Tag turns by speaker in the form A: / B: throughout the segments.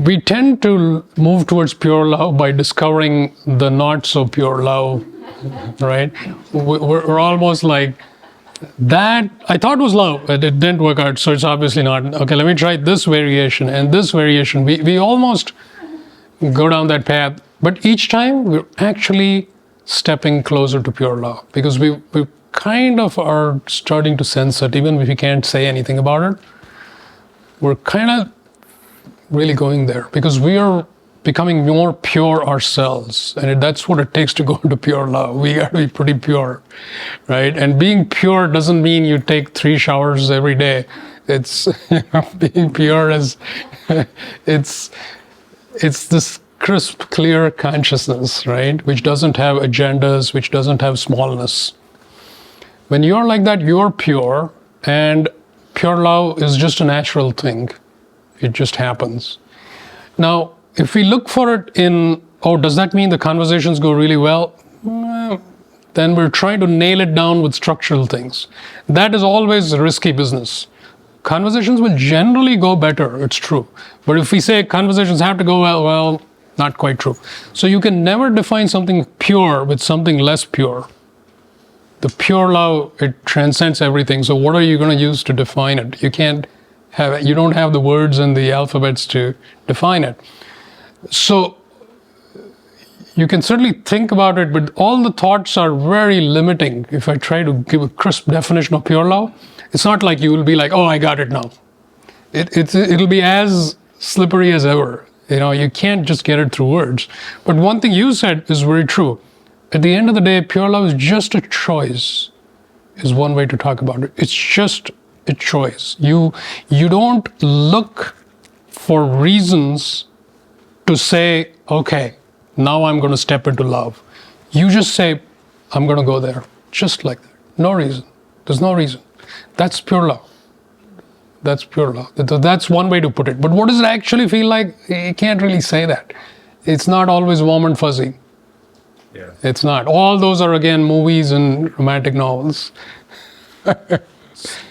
A: we tend to move towards pure love by discovering the not so pure love, right? We're almost like, that I thought was love, but it didn't work out, so it's obviously not. Okay, let me try this variation and this variation. We almost go down that path, but each time we're actually stepping closer to pure love, because we kind of are starting to sense it, even if we can't say anything about it. We're kind of really going there, because we are becoming more pure ourselves, and that's what it takes to go into pure love. We got to be pretty pure, right? And being pure doesn't mean you take 3 showers every day. It's being pure is it's this crisp, clear consciousness, right? Which doesn't have agendas, which doesn't have smallness. When you're like that, you're pure, and pure love is just a natural thing. It just happens. Now, if we look for it in, oh, does that mean the conversations go really well? Then we're trying to nail it down with structural things. That is always a risky business. Conversations will generally go better, it's true. But if we say conversations have to go well, not quite true. So you can never define something pure with something less pure. The pure love, it transcends everything. So what are you going to use to define it? You don't have the words and the alphabets to define it. So you can certainly think about it, but all the thoughts are very limiting. If I try to give a crisp definition of pure love, it's not like you will be like, oh, I got it now. It'll be as slippery as ever. You can't just get it through words. But one thing you said is very true. At the end of the day, pure love is just a choice, is one way to talk about it. It's just a choice. You don't look for reasons to say, okay, now I'm going to step into love. You just say, I'm going to go there, just like that. No reason. There's no reason. That's pure love. That's pure love. That's one way to put it. But what does it actually feel like? You can't really say that. It's not always warm and fuzzy.
B: Yeah.
A: It's not. All those are, again, movies and romantic novels.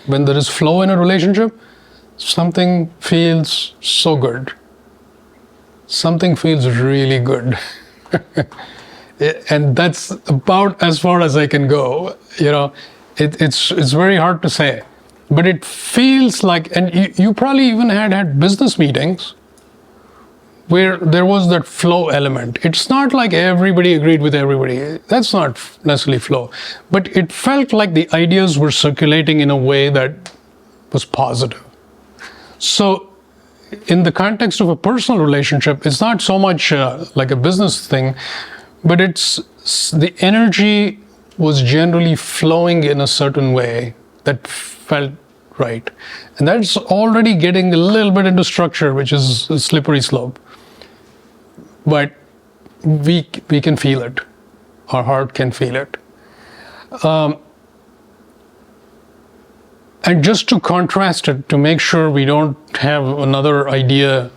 A: When there is flow in a relationship, something feels so good. Something feels really good. And that's about as far as I can go. It's very hard to say. But it feels like, and you probably even had business meetings where there was that flow element. It's not like everybody agreed with everybody. That's not necessarily flow. But it felt like the ideas were circulating in a way that was positive. So in the context of a personal relationship, it's not so much like a business thing, but it's the energy was generally flowing in a certain way that felt right. And that's already getting a little bit into structure, which is a slippery slope. But we can feel it. Our heart can feel it. And just to contrast it, to make sure we don't have another idea,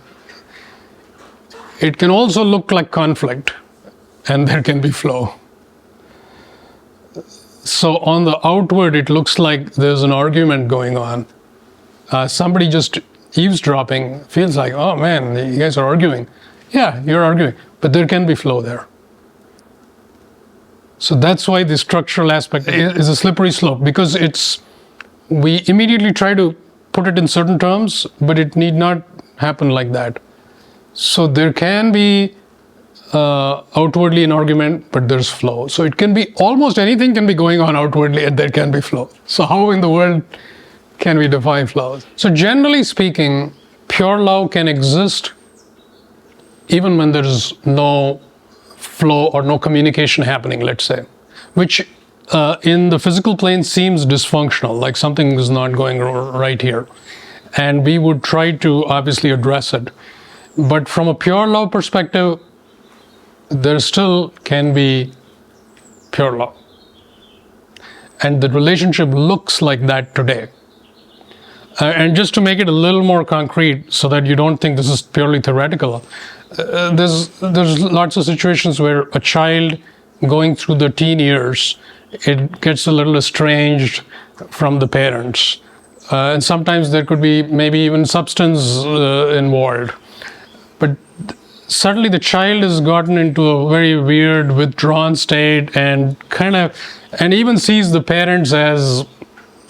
A: it can also look like conflict, and there can be flow. So on the outward, it looks like there's an argument going on. Somebody just eavesdropping feels like, oh man, you guys are arguing. Yeah, you're arguing, but there can be flow there. So that's why the structural aspect is a slippery slope, because we immediately try to put it in certain terms, but it need not happen like that. So there can be outwardly an argument, but there's flow. So it can be, almost anything can be going on outwardly and there can be flow. So how in the world can we define flow? So generally speaking, pure love can exist even when there's no flow or no communication happening, let's say, which in the physical plane seems dysfunctional, like something is not going right here. And we would try to obviously address it. But from a pure love perspective, there still can be pure love. And the relationship looks like that today. And just to make it a little more concrete so that you don't think this is purely theoretical, there's lots of situations where a child going through the teen years, it gets a little estranged from the parents. And sometimes there could be maybe even substance involved. But suddenly the child has gotten into a very weird withdrawn state and even sees the parents as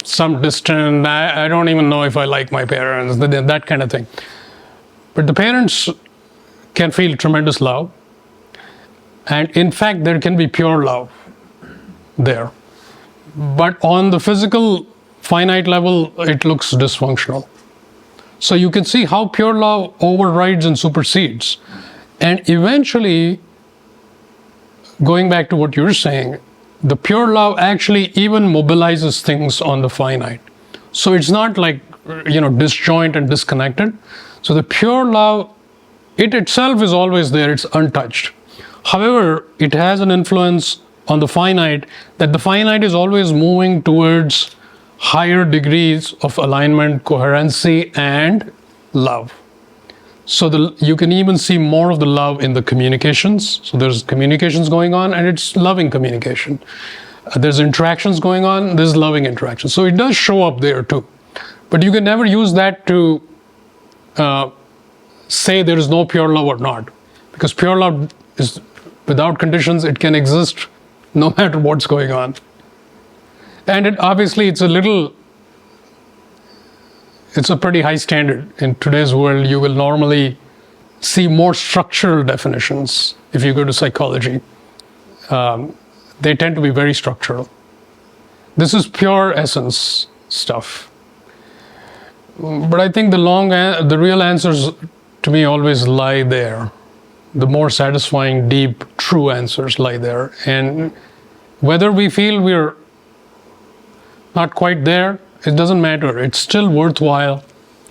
A: some distant, I don't even know if I like my parents, that kind of thing. But the parents can feel tremendous love. And in fact, there can be pure love there. But on the physical, finite level, it looks dysfunctional. So you can see how pure love overrides and supersedes. And eventually, going back to what you're saying, the pure love actually even mobilizes things on the finite. So it's not like, disjoint and disconnected. So the pure love, it itself is always there, it's untouched. However, it has an influence on the finite, that the finite is always moving towards higher degrees of alignment, coherency, and love. So you can even see more of the love in the communications. So there's communications going on, and it's loving communication. There's interactions going on, there's loving interactions. So it does show up there too. But you can never use that to say there is no pure love or not. Because pure love is without conditions, it can exist no matter what's going on. And obviously it's a pretty high standard. In today's world, you will normally see more structural definitions. If you go to psychology, they tend to be very structural. This is pure essence stuff. But I think the real answers to me always lie there. The more satisfying, deep, true answers lie there. And whether we feel we're not quite there, it doesn't matter. It's still worthwhile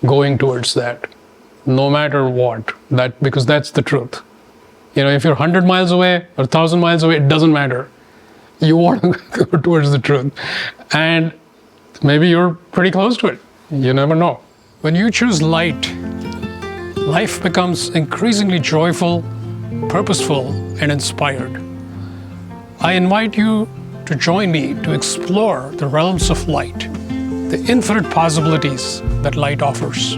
A: going towards that, no matter what. Because that's the truth. If you're 100 miles away or 1,000 miles away, it doesn't matter. You want to go towards the truth. And maybe you're pretty close to it. You never know. When you choose light, life becomes increasingly joyful, purposeful, and inspired. I invite you to join me to explore the realms of light, the infinite possibilities that light offers.